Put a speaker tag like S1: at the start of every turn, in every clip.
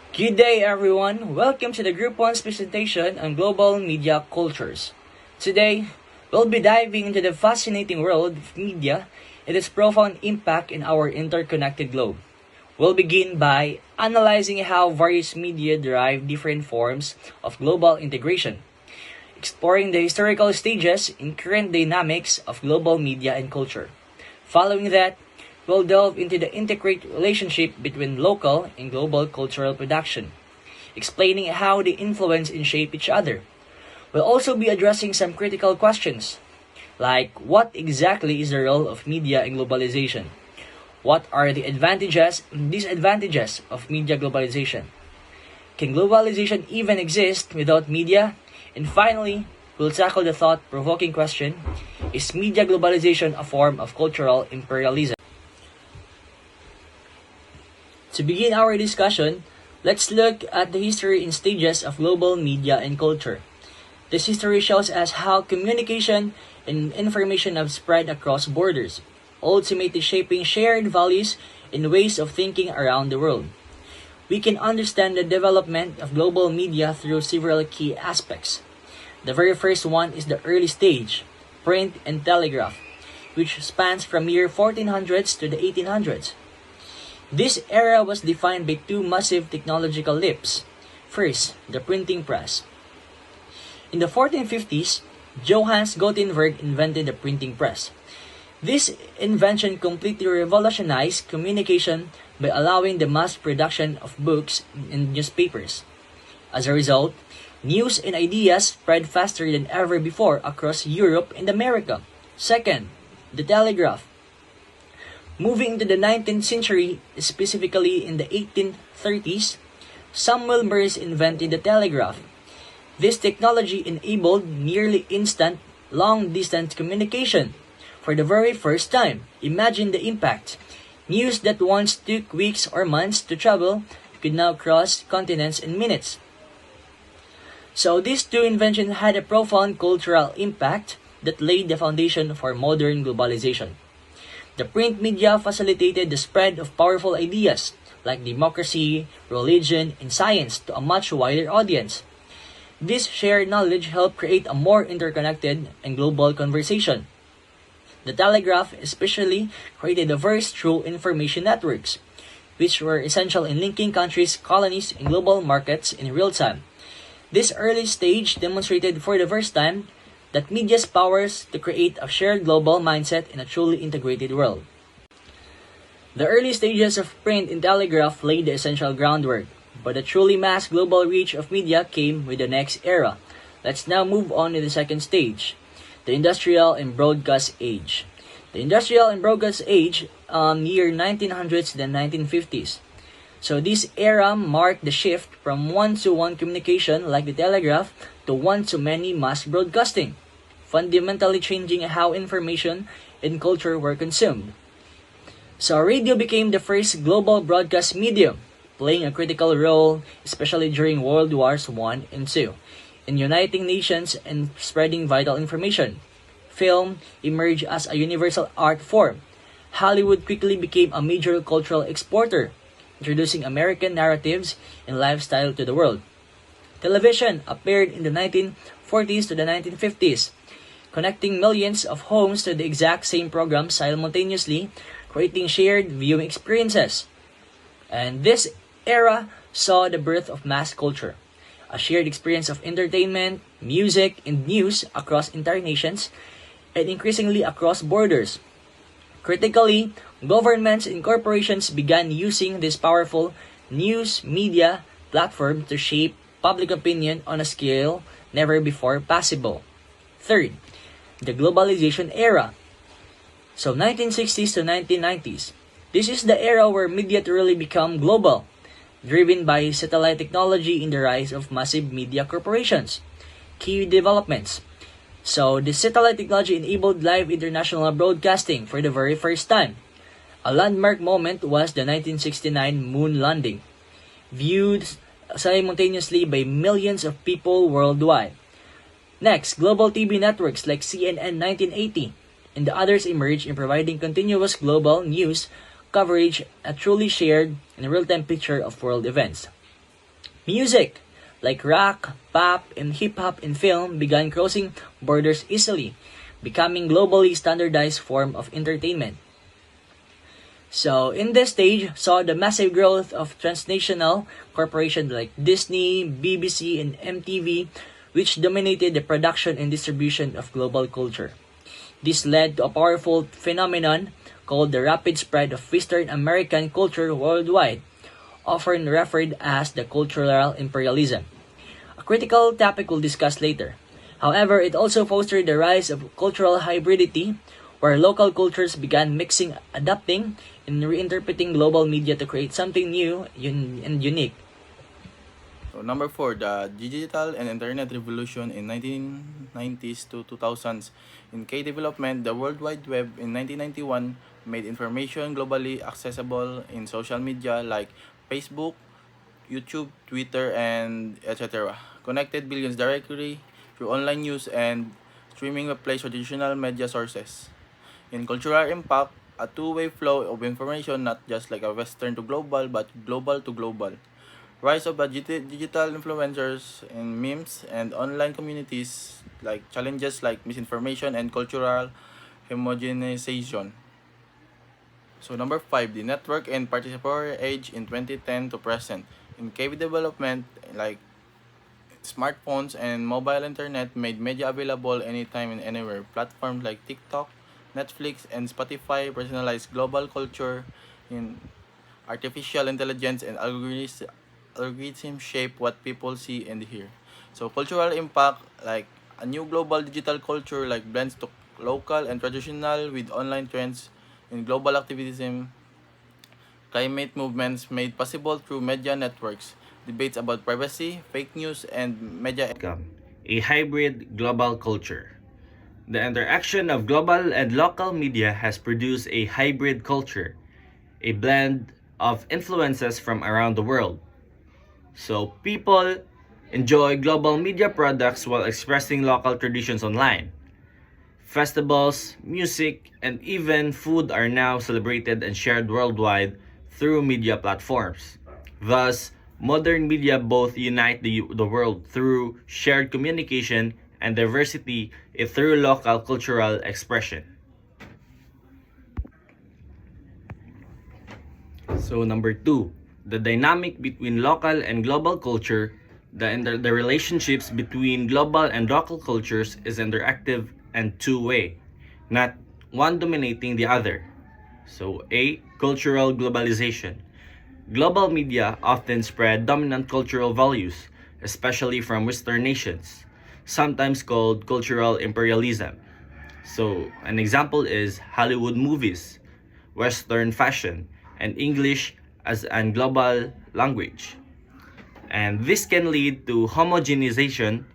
S1: Good day, everyone. Welcome to the Group 1's presentation on global media cultures. Today, we'll be diving into the fascinating world of media and its profound impact in our interconnected globe. We'll begin by analyzing how various media derive different forms of global integration, exploring the historical stages and current dynamics of global media and culture. Following that, we'll delve into the intricate relationship between local and global cultural production, explaining how they influence and shape each other. We'll also be addressing some critical questions, like what exactly is the role of media in globalization? What are the advantages and disadvantages of media globalization? Can globalization even exist without media? And finally, we'll tackle the thought-provoking question, is media globalization a form of cultural imperialism? To begin our discussion, let's look at the history and stages of global media and culture. This history shows us how communication and information have spread across borders, ultimately shaping shared values and ways of thinking around the world. We can understand the development of global media through several key aspects. The very first one is the early stage, print and telegraph, which spans from year 1400s to the 1800s. This era was defined by two massive technological leaps. First, the printing press. In the 1450s, Johannes Gutenberg invented the printing press. This invention completely revolutionized communication by allowing the mass production of books and newspapers. As a result, news and ideas spread faster than ever before across Europe and America. Second, the telegraph. Moving into the 19th century, specifically in the 1830s, Samuel Morse invented the telegraph. This technology enabled nearly instant, long-distance communication. For the very first time, imagine the impact. News that once took weeks or months to travel could now cross continents in minutes. So these two inventions had a profound cultural impact that laid the foundation for modern globalization. The print media facilitated the spread of powerful ideas like democracy, religion, and science to a much wider audience. This shared knowledge helped create a more interconnected and global conversation. The telegraph especially created diverse true information networks, which were essential in linking countries, colonies, and global markets in real time. This early stage demonstrated for the first time that media's powers to create a shared global mindset in a truly integrated world. The early stages of print and telegraph laid the essential groundwork, but the truly mass global reach of media came with the next era. Let's now move on to the second stage, the industrial and broadcast age. The industrial and broadcast age, year 1900s to the 1950s. So this era marked the shift from one-to-one communication like the telegraph to one-to-many mass broadcasting, fundamentally changing how information and culture were consumed. So radio became the first global broadcast medium, playing a critical role, especially during World Wars I and II, in uniting nations and spreading vital information. Film emerged as a universal art form. Hollywood quickly became a major cultural exporter, introducing American narratives and lifestyle to the world. Television appeared in the 1940s to the 1950s, connecting millions of homes to the exact same program simultaneously, creating shared viewing experiences. And this era saw the birth of mass culture, a shared experience of entertainment, music, and news across entire nations, and increasingly across borders. Critically, governments and corporations began using this powerful news media platform to shape public opinion on a scale never before possible. Third, the globalization era. So 1960s to 1990s. This is the era where media truly become global, driven by satellite technology and the rise of massive media corporations. Key developments. So the satellite technology enabled live international broadcasting for the very first time. A landmark moment was the 1969 moon landing, viewed simultaneously by millions of people worldwide. Next, global TV networks like CNN 1980 and the others emerged in providing continuous global news coverage, a truly shared and real-time picture of world events. Music, like rock, pop, and hip hop in film, began crossing borders easily, becoming globally standardized form of entertainment. So, in this stage, saw the massive growth of transnational corporations like Disney, BBC, and MTV, which dominated the production and distribution of global culture. This led to a powerful phenomenon called the rapid spread of Western American culture worldwide, often referred as the cultural imperialism. A critical topic we'll discuss later. However, it also fostered the rise of cultural hybridity, where local cultures began mixing, adapting, and reinterpreting global media to create something new and unique.
S2: So number four, the digital and internet revolution in 1990s to 2000s. In K development, the World Wide Web in 1991 made information globally accessible in social media like Facebook, YouTube, Twitter, and etc. Connected billions directly through online news and streaming replaced traditional media sources. In cultural impact, a two-way flow of information, not just like a Western to global, but global to global. Rise of the digital influencers and memes and online communities like challenges like misinformation and cultural homogenization. So number five, the network and participatory age in 2010 to present. In KV development, like smartphones and mobile internet made media available anytime and anywhere. Platforms like TikTok, Netflix, and Spotify personalized global culture in artificial intelligence and algorithms shape what people see and hear. So cultural impact, like a new global digital culture like blends to local and traditional with online trends in global activism, climate movements made possible through media networks, debates about privacy, fake news, and media
S3: Outcome, a hybrid global culture. The interaction of global and local media has produced a hybrid culture, a blend of influences from around the world. So people enjoy global media products while expressing local traditions online. Festivals, music, and even food are now celebrated and shared worldwide through media platforms. Thus, modern media both unite the world through shared communication and diversity through local cultural expression. So number two, the dynamic between local and global culture, the relationships between global and local cultures is interactive and two-way, not one dominating the other. So A, cultural globalization. Global media often spread dominant cultural values, especially from Western nations, sometimes called cultural imperialism. So, an example is Hollywood movies, Western fashion, and English as a global language. And this can lead to homogenization,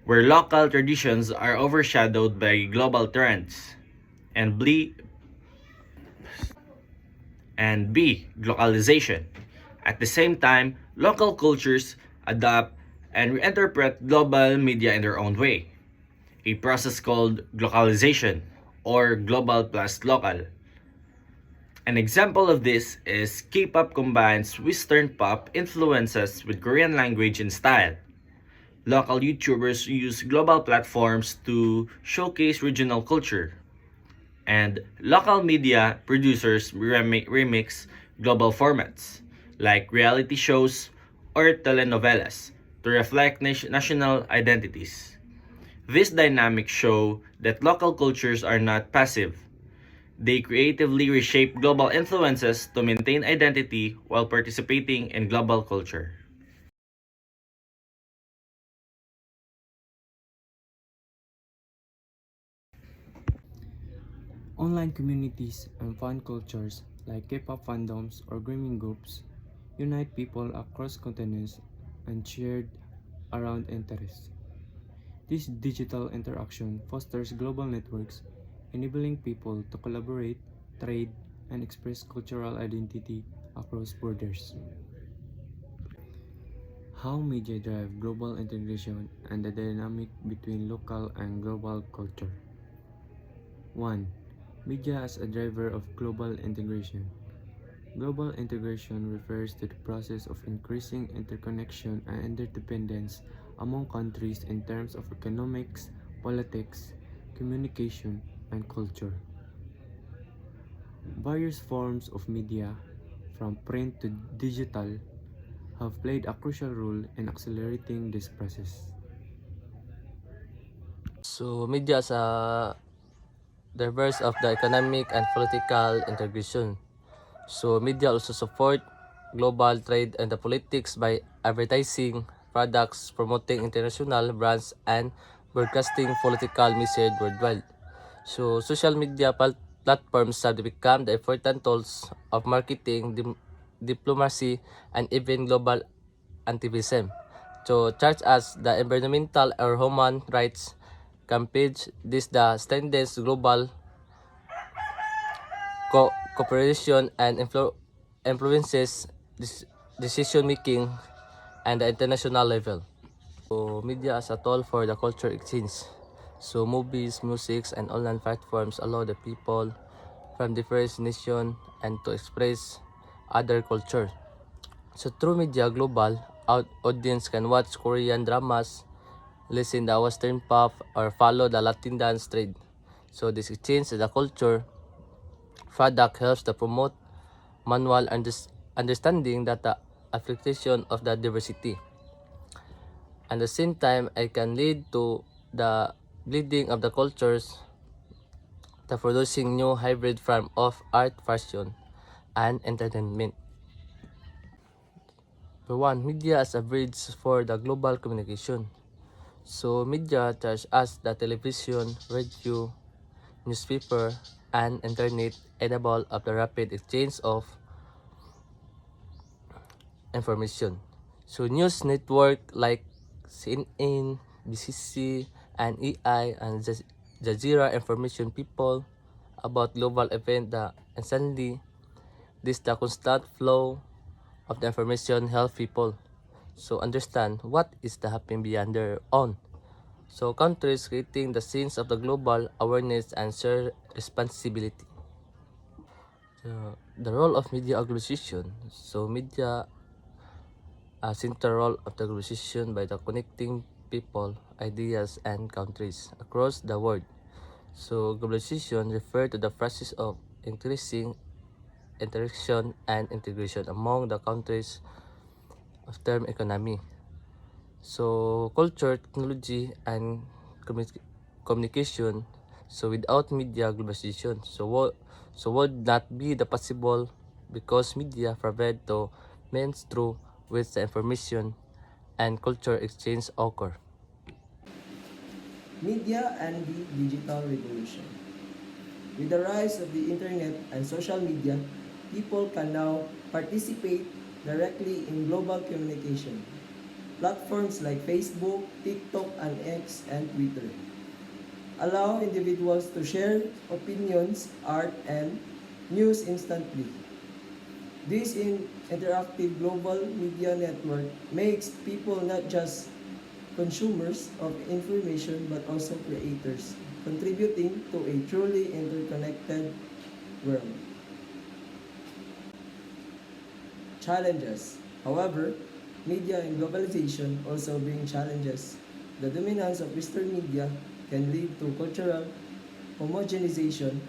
S3: where local traditions are overshadowed by global trends. And B, globalization. At the same time, local cultures adapt and reinterpret global media in their own way, a process called globalization or global plus local. An example of this is K-pop combines Western pop influences with Korean language and style. Local YouTubers use global platforms to showcase regional culture, and local media producers remix global formats like reality shows or telenovelas to reflect national identities. These dynamics show that local cultures are not passive. They creatively reshape global influences to maintain identity while participating in global culture.
S4: Online communities and fan cultures like K-pop fandoms or gaming groups unite people across continents and shared around interests. This digital interaction fosters global networks, enabling people to collaborate, trade, and express cultural identity across borders. How media drive global integration and the dynamic between local and global culture. 1. Media as a driver of global integration. Global integration refers to the process of increasing interconnection and interdependence among countries in terms of economics, politics, communication, and culture. Various forms of media, from print to digital, have played a crucial role in accelerating this process.
S5: So media is a diverse of the economic and political integration. So media also support global trade and the politics by advertising products, promoting international brands, and broadcasting political message worldwide. So social media platforms have become the important tools of marketing, diplomacy, and even global activism. So such as the environmental or human rights campaigns, this the standards global cooperation and influences decision making and the international level. So media as a tool for the culture exchange. So movies, music, and online platforms allow the people from different nations and to express other culture. So through media global, audience can watch Korean dramas, listen the Western pop, or follow the Latin dance trend. So this exchange the culture product helps to promote manual understanding that the appreciation of the diversity. At the same time, it can lead to the bleeding of the cultures, the producing new hybrid form of art, fashion, and entertainment. For one, media as a bridge for the global communication. So media such as the television, radio, newspaper, and internet enable of the rapid exchange of information. So news network like CNN, BCC, and EI and Jazeera information people about global event that instantly this the constant flow of the information help people so understand what is the happening beyond their own. So countries creating the sense of the global awareness and share responsibility. So, the role of media globalization. So media a central role of the globalization by the connecting people, ideas, and countries across the world. So globalization refers to the process of increasing interaction and integration among the countries of term economy. So culture, technology, and communication. So without media globalization, so would not be the possible because media provide the means through which the information and culture exchange occur.
S6: Media and the digital revolution. With the rise of the internet and social media, people can now participate directly in global communication. Platforms like Facebook, TikTok, and X, and Twitter allow individuals to share opinions, art, and news instantly. This interactive global media network makes people not just consumers of information but also creators, contributing to a truly interconnected world. Challenges. However, media and globalization also bring challenges. The dominance of Western media can lead to cultural homogenization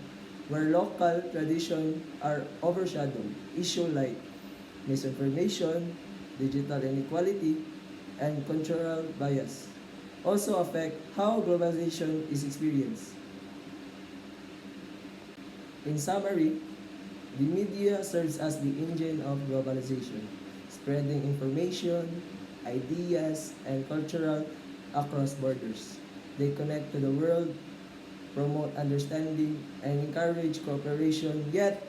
S6: where local traditions are overshadowed. Issues like misinformation, digital inequality, and cultural bias also affect how globalization is experienced. In summary, the media serves as the engine of globalization, spreading information, ideas, and cultural across borders. They connect to the world, promote understanding, and encourage cooperation, yet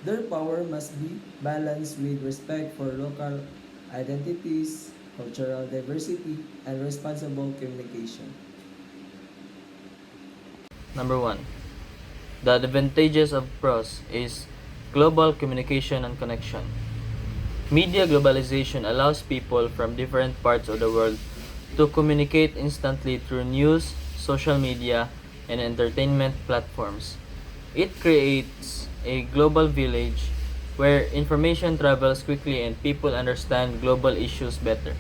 S6: their power must be balanced with respect for local identities, cultural diversity, and responsible communication.
S1: Number 1. The advantages of pros is global communication and connection. Media globalization allows people from different parts of the world to communicate instantly through news, social media, and entertainment platforms. It creates a global village
S7: where information travels quickly and people understand global issues better.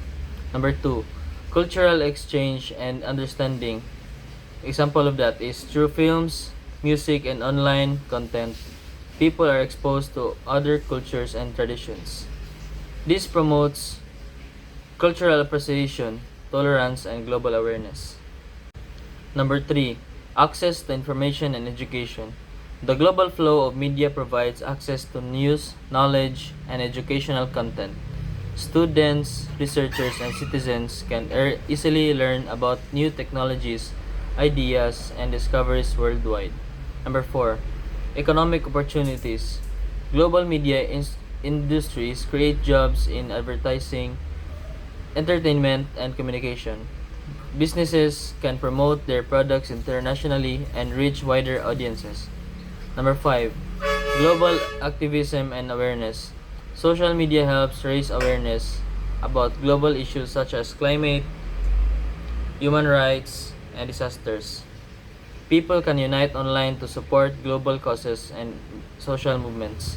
S7: Number 2, cultural exchange and understanding. Example of that is through films, music, and online content, people are exposed to other cultures and traditions. This promotes cultural appreciation, tolerance, and global awareness. Number 3, access to information and education. The global flow of media provides access to news, knowledge, and educational content. Students, researchers, and citizens can easily learn about new technologies, ideas, and discoveries worldwide. Number 4, economic opportunities. Global media industries create jobs in advertising, entertainment, and communication. Businesses can promote their products internationally and reach wider audiences. Number 5, global activism and awareness. Social media helps raise awareness about global issues such as climate, human rights, and disasters. People can unite online to support global causes and social movements.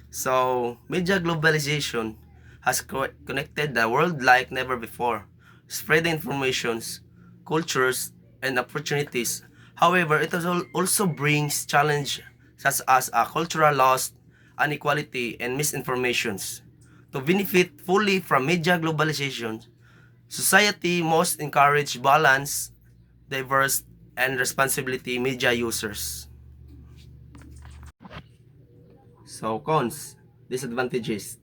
S8: So, media globalization has connected the world like never before, spreading informations, cultures, and opportunities. However, it also brings challenge such as a cultural loss, inequality, and misinformations. To benefit fully from media globalization, society must encourage balance, diverse, and responsibility media users. So, cons, disadvantages.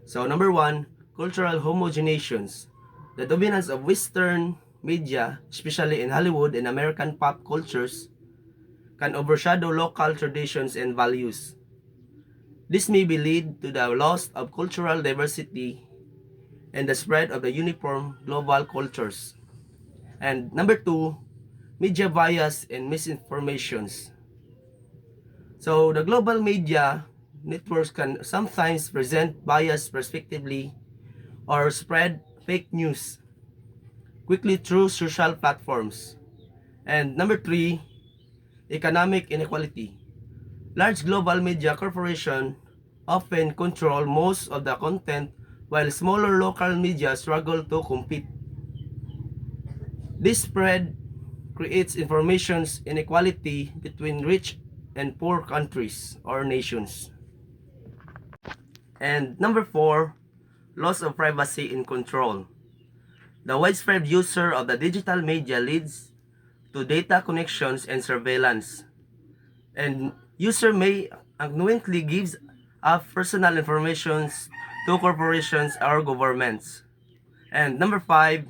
S8: So, number one, cultural homogenations. The dominance of Western media, especially in Hollywood and American pop cultures, can overshadow local traditions and values. This may be lead to the loss of cultural diversity and the spread of the uniform global cultures. And number two, media bias and misinformations. So the global media networks can sometimes present biased perspectively or spread fake news quickly through social platforms. And number three, economic inequality. Large global media corporations often control most of the content while smaller local media struggle to compete. This spread creates information inequality between rich and poor countries or nations. And number four, loss of privacy and control. The widespread use of the digital media leads to data connections and surveillance. And user may unknowingly gives up personal information to corporations or governments. And number five,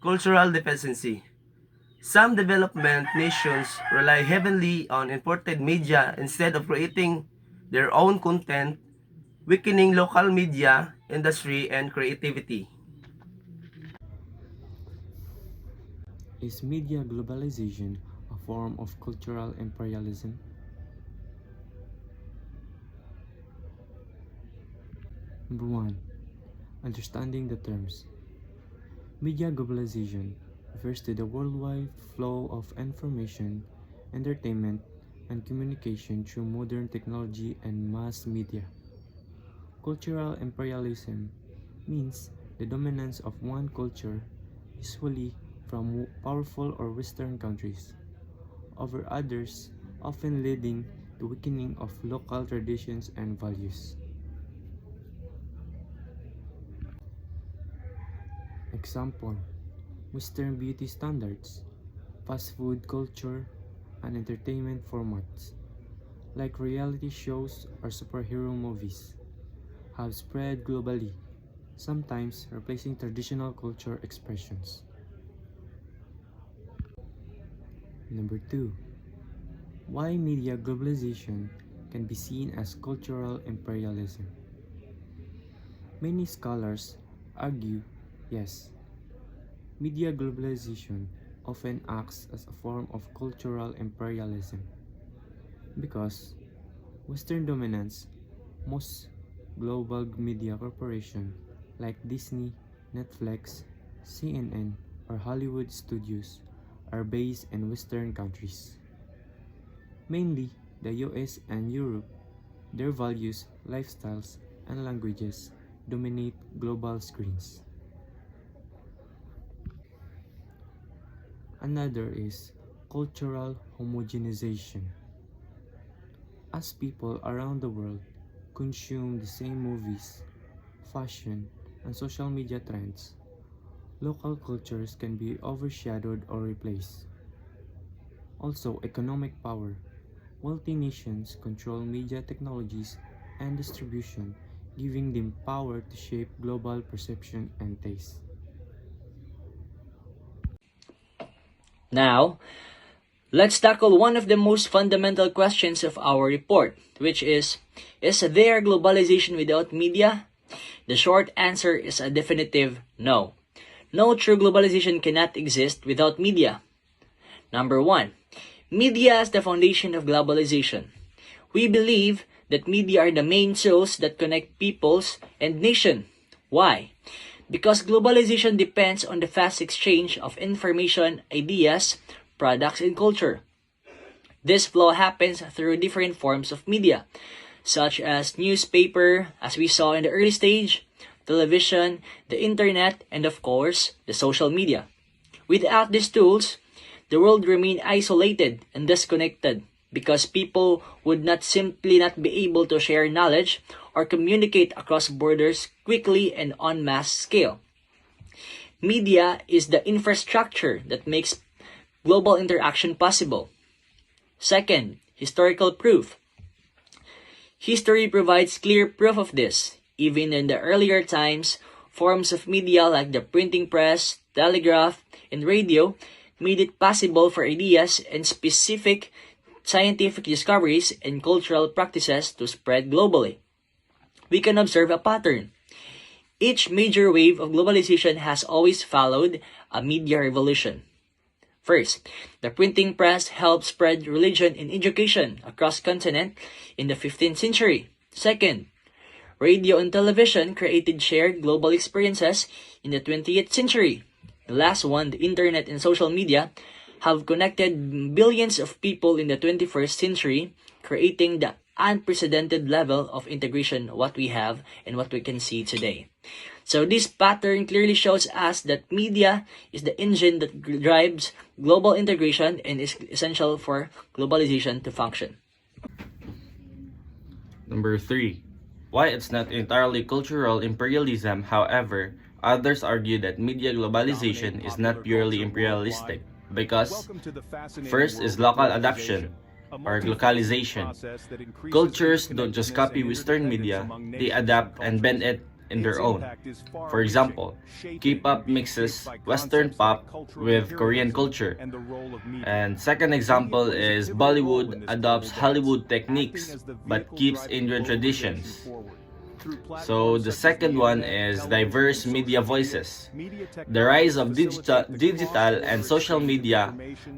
S8: cultural dependency. Some development nations rely heavily on imported media instead of creating their own content, weakening local media industry and creativity.
S4: Is media globalization a form of cultural imperialism? Number 1. Understanding the terms. Media globalization refers to the worldwide flow of information, entertainment, and communication through modern technology and mass media. Cultural imperialism means the dominance of one culture, usually from powerful or Western countries, over others, often leading to weakening of local traditions and values. Example: Western beauty standards, fast food culture, and entertainment formats, like reality shows or superhero movies, have spread globally, sometimes replacing traditional culture expressions. Number 2. Why media globalization can be seen as cultural imperialism. Many scholars argue yes, media globalization often acts as a form of cultural imperialism because Western dominance, most global media corporations like Disney, Netflix, CNN, or Hollywood studios are based in Western countries, mainly the US and Europe. Their values, lifestyles, and languages dominate global screens. Another is cultural homogenization. As people around the world consume the same movies, fashion, and social media trends, local cultures can be overshadowed or replaced. Also, economic power. Wealthy nations control media technologies and distribution, giving them power to shape global perception and taste.
S1: Now, let's tackle one of the most fundamental questions of our report, which is there globalization without media? The short answer is a definitive no. No true globalization cannot exist without media. Number 1. Media is the foundation of globalization. We believe that media are the main tools that connect peoples and nations. Why? Because globalization depends on the fast exchange of information, ideas, products, and culture. This flow happens through different forms of media, such as newspaper, as we saw in the early stage, television, the internet, and of course, the social media. Without these tools, the world remain isolated and disconnected because people would not simply not be able to share knowledge or communicate across borders quickly and on mass scale. Media is the infrastructure that makes global interaction possible. Second, historical proof. History provides clear proof of this. Even in the earlier times, forms of media like the printing press, telegraph, and radio made it possible for ideas and specific scientific discoveries and cultural practices to spread globally. We can observe a pattern. Each major wave of globalization has always followed a media revolution. First, the printing press helped spread religion and education across continent in the 15th century. Second, radio and television created shared global experiences in the 20th century. The last one, the internet and social media, have connected billions of people in the 21st century, creating the unprecedented level of integration what we have and what we can see today. So this pattern clearly shows us that media is the engine that drives global integration and is essential for globalization to function.
S3: Number 3. Why it's not entirely cultural imperialism, however, others argue that media globalization is not purely imperialistic because first is local adoption or localization. Cultures don't just copy Western media, they adapt and bend it in their own. For example, K-pop mixes Western pop with Korean culture. And second example is Bollywood adopts Hollywood techniques but keeps Indian traditions. So the second one is diverse media voices. The rise of digital and social media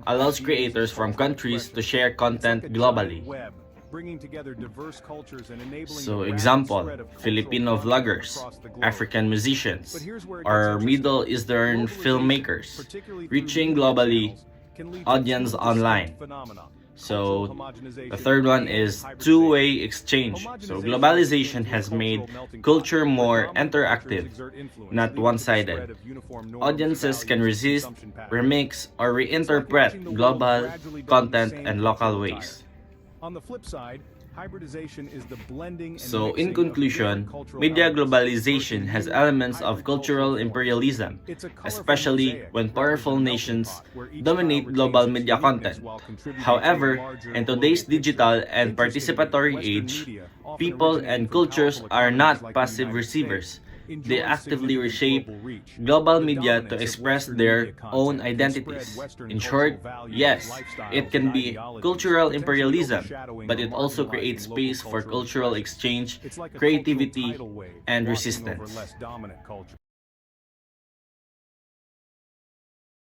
S3: allows creators from countries to share content globally. So example, Filipino vloggers, African musicians, or Middle Eastern filmmakers, reaching globally audience online. So the third one is two-way exchange. So globalization has made culture more interactive, not one-sided. Audiences can resist, remix, or reinterpret global content in local ways.
S9: On the flip side, hybridization is the blending and
S3: So
S9: mixing
S3: in conclusion,
S9: of cultural
S3: media
S9: elements.
S3: globalization has elements of cultural imperialism, especially when powerful nations dominate global media content. However, in today's digital and participatory age, people and cultures are not passive receivers. They actively reshape global media to express their own identities. In short, yes, it can be cultural imperialism, but it also creates space for cultural exchange, creativity, and resistance.